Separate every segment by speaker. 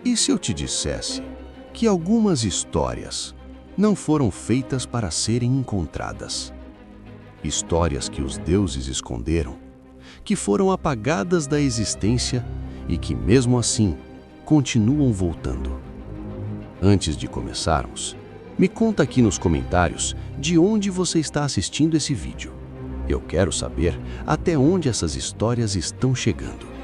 Speaker 1: E se eu te dissesse que algumas histórias não foram feitas para serem encontradas? Histórias que os deuses esconderam, que foram apagadas da existência e que, mesmo assim, continuam voltando. Antes de começarmos, me conta aqui nos comentários de onde você está assistindo esse vídeo. Eu quero saber até onde essas histórias estão chegando.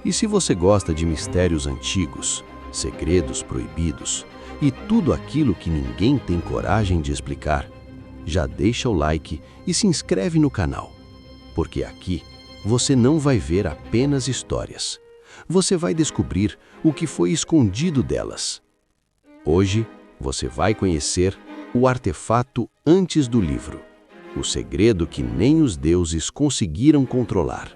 Speaker 1: E se você gosta de mistérios antigos, segredos proibidos e tudo aquilo que ninguém tem coragem de explicar, já deixa o like e se inscreve no canal, porque aqui você não vai ver apenas histórias. Você vai descobrir o que foi escondido delas. Hoje você vai conhecer o artefato antes do livro, o segredo que nem os deuses conseguiram controlar.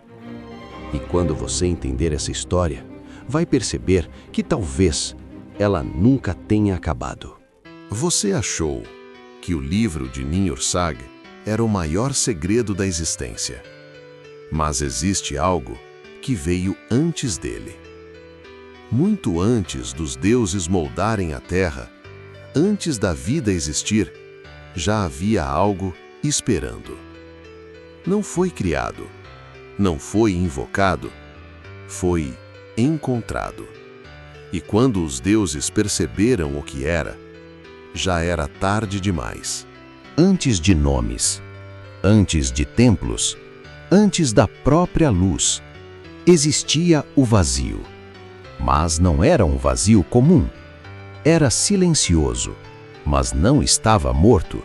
Speaker 1: E quando você entender essa história, vai perceber que talvez ela nunca tenha acabado.
Speaker 2: Você achou que o livro de Niursag era o maior segredo da existência. Mas existe algo que veio antes dele. Muito antes dos deuses moldarem a terra, antes da vida existir, já havia algo esperando. Não foi criado, não foi invocado, foi encontrado. E quando os deuses perceberam o que era, já era tarde demais.
Speaker 3: Antes de nomes, antes de templos, antes da própria luz, existia o vazio. Mas não era um vazio comum. Era silencioso, mas não estava morto.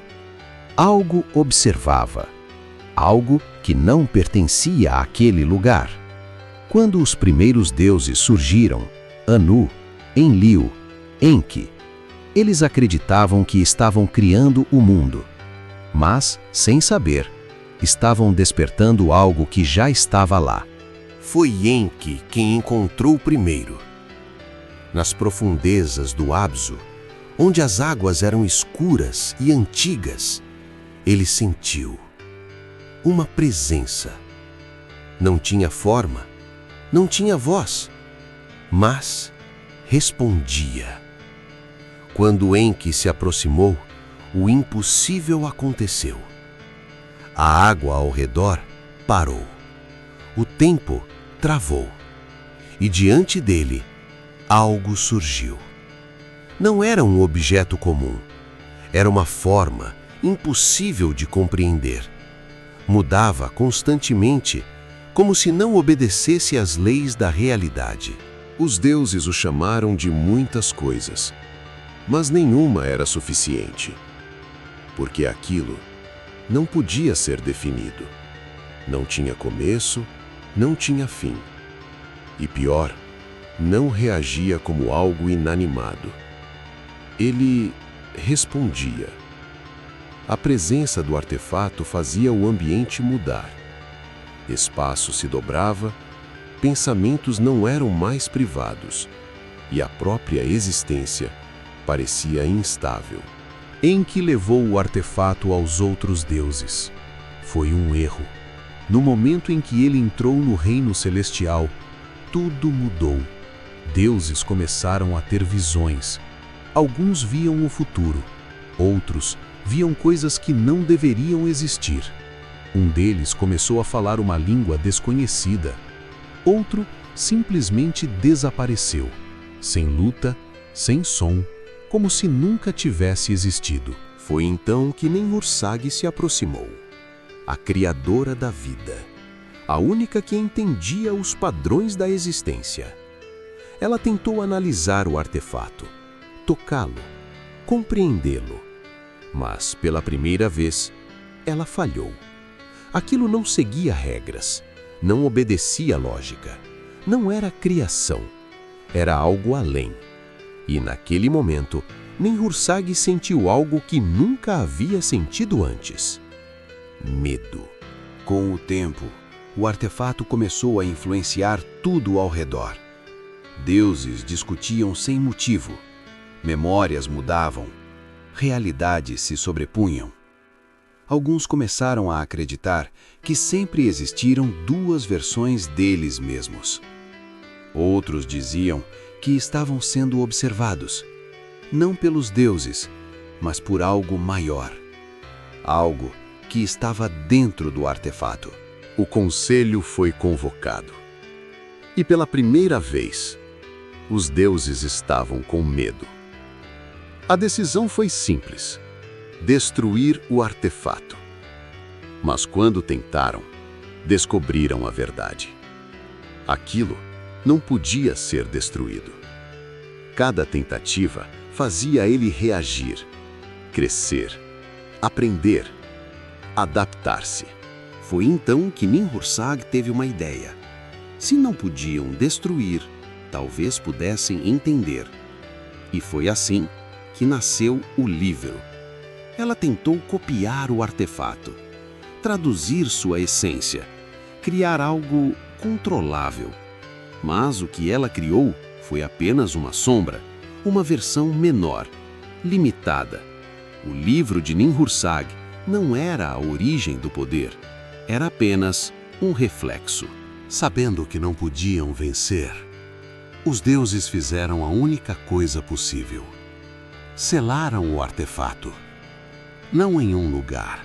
Speaker 3: Algo observava, algo que não pertencia àquele lugar. Quando os primeiros deuses surgiram, Anu, Enlil, Enki, eles acreditavam que estavam criando o mundo, mas, sem saber, estavam despertando algo que já estava lá.
Speaker 1: Foi Enki quem encontrou primeiro. Nas profundezas do Abzu, onde as águas eram escuras e antigas, ele sentiu uma presença. Não tinha forma, não tinha voz, mas respondia. Quando Enki se aproximou, o impossível aconteceu. A água ao redor parou. O tempo travou. E diante dele, algo surgiu. Não era um objeto comum. Era uma forma impossível de compreender. Mudava constantemente, como se não obedecesse às leis da realidade.
Speaker 2: Os deuses o chamaram de muitas coisas, mas nenhuma era suficiente, porque aquilo não podia ser definido. Não tinha começo, não tinha fim. E pior, não reagia como algo inanimado. Ele respondia. A presença do artefato fazia o ambiente mudar. Espaço se dobrava, pensamentos não eram mais privados, e a própria existência parecia instável.
Speaker 4: Enki levou o artefato aos outros deuses. Foi um erro. No momento em que ele entrou no reino celestial, tudo mudou. Deuses começaram a ter visões. Alguns viam o futuro, outros viam coisas que não deveriam existir. Um deles começou a falar uma língua desconhecida. Outro simplesmente desapareceu, sem luta, sem som, como se nunca tivesse existido.
Speaker 1: Foi então que Niursag se aproximou, a criadora da vida, a única que entendia os padrões da existência. Ela tentou analisar o artefato, tocá-lo, compreendê-lo. Mas, pela primeira vez, ela falhou. Aquilo não seguia regras, não obedecia lógica, não era criação, era algo além. E naquele momento, Niursag sentiu algo que nunca havia sentido antes: medo.
Speaker 3: Com o tempo, o artefato começou a influenciar tudo ao redor. Deuses discutiam sem motivo, memórias mudavam, realidades se sobrepunham. Alguns começaram a acreditar que sempre existiram duas versões deles mesmos. Outros diziam que estavam sendo observados, não pelos deuses, mas por algo maior. Algo que estava dentro do artefato.
Speaker 2: O conselho foi convocado. E pela primeira vez, os deuses estavam com medo. A decisão foi simples: destruir o artefato. Mas quando tentaram, descobriram a verdade. Aquilo não podia ser destruído. Cada tentativa fazia ele reagir, crescer, aprender, adaptar-se.
Speaker 3: Foi então que Ninhursag teve uma ideia. Se não podiam destruir, talvez pudessem entender. E foi assim que nasceu o livro. Ela tentou copiar o artefato, traduzir sua essência, criar algo controlável. Mas o que ela criou foi apenas uma sombra, uma versão menor, limitada. O livro de Ninhursag não era a origem do poder, era apenas um reflexo.
Speaker 2: Sabendo que não podiam vencer, os deuses fizeram a única coisa possível. Selaram o artefato, não em um lugar,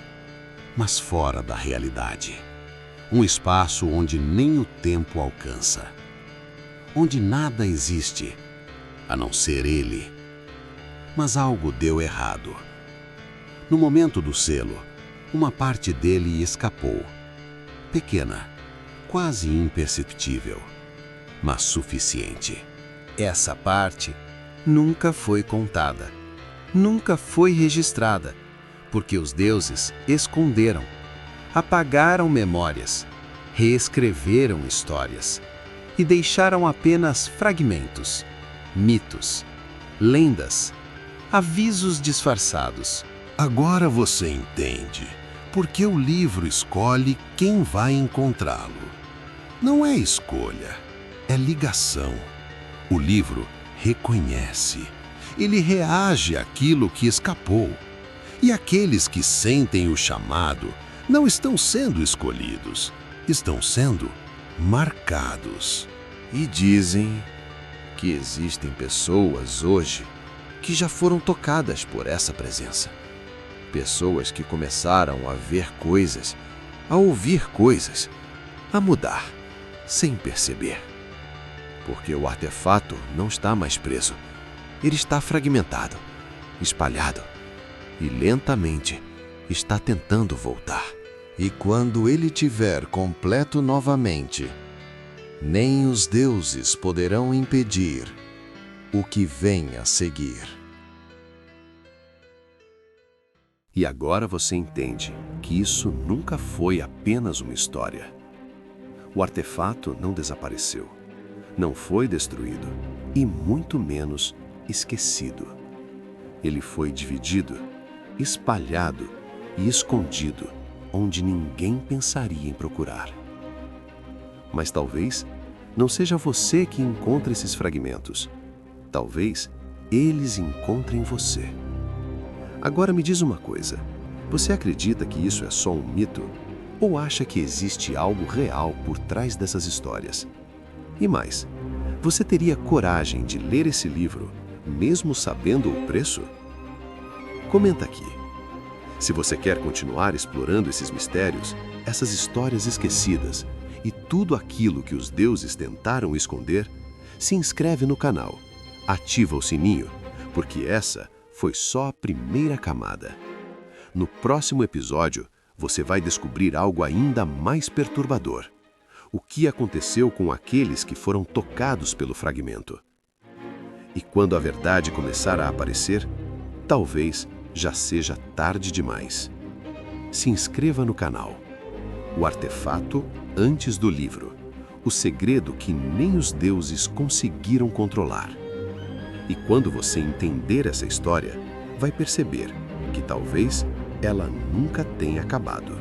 Speaker 2: mas fora da realidade. Um espaço onde nem o tempo alcança, onde nada existe, a não ser ele. Mas algo deu errado. No momento do selo, uma parte dele escapou. Pequena, quase imperceptível, mas suficiente.
Speaker 3: Essa parte nunca foi contada, nunca foi registrada, porque os deuses esconderam, apagaram memórias, reescreveram histórias e deixaram apenas fragmentos, mitos, lendas, avisos disfarçados.
Speaker 2: Agora você entende porque o livro escolhe quem vai encontrá-lo. Não é escolha, é ligação. O livro reconhece, ele reage àquilo que escapou. E aqueles que sentem o chamado não estão sendo escolhidos, estão sendo marcados.
Speaker 1: E dizem que existem pessoas hoje que já foram tocadas por essa presença. Pessoas que começaram a ver coisas, a ouvir coisas, a mudar, sem perceber. Porque o artefato não está mais preso. Ele está fragmentado, espalhado, e lentamente está tentando voltar. E quando ele tiver completo novamente, nem os deuses poderão impedir o que vem a seguir.
Speaker 2: E agora você entende que isso nunca foi apenas uma história. O artefato não desapareceu, não foi destruído e muito menos esquecido. Ele foi dividido, espalhado e escondido onde ninguém pensaria em procurar. Mas talvez não seja você que encontre esses fragmentos. Talvez eles encontrem você. Agora me diz uma coisa, você acredita que isso é só um mito? Ou acha que existe algo real por trás dessas histórias? E mais, você teria coragem de ler esse livro, mesmo sabendo o preço? Comenta aqui. Se você quer continuar explorando esses mistérios, essas histórias esquecidas e tudo aquilo que os deuses tentaram esconder, se inscreve no canal, ativa o sininho, porque essa foi só a primeira camada. No próximo episódio, você vai descobrir algo ainda mais perturbador. O que aconteceu com aqueles que foram tocados pelo fragmento? E quando a verdade começar a aparecer, talvez já seja tarde demais. Se inscreva no canal. O artefato antes do livro. O segredo que nem os deuses conseguiram controlar. E quando você entender essa história, vai perceber que talvez ela nunca tenha acabado.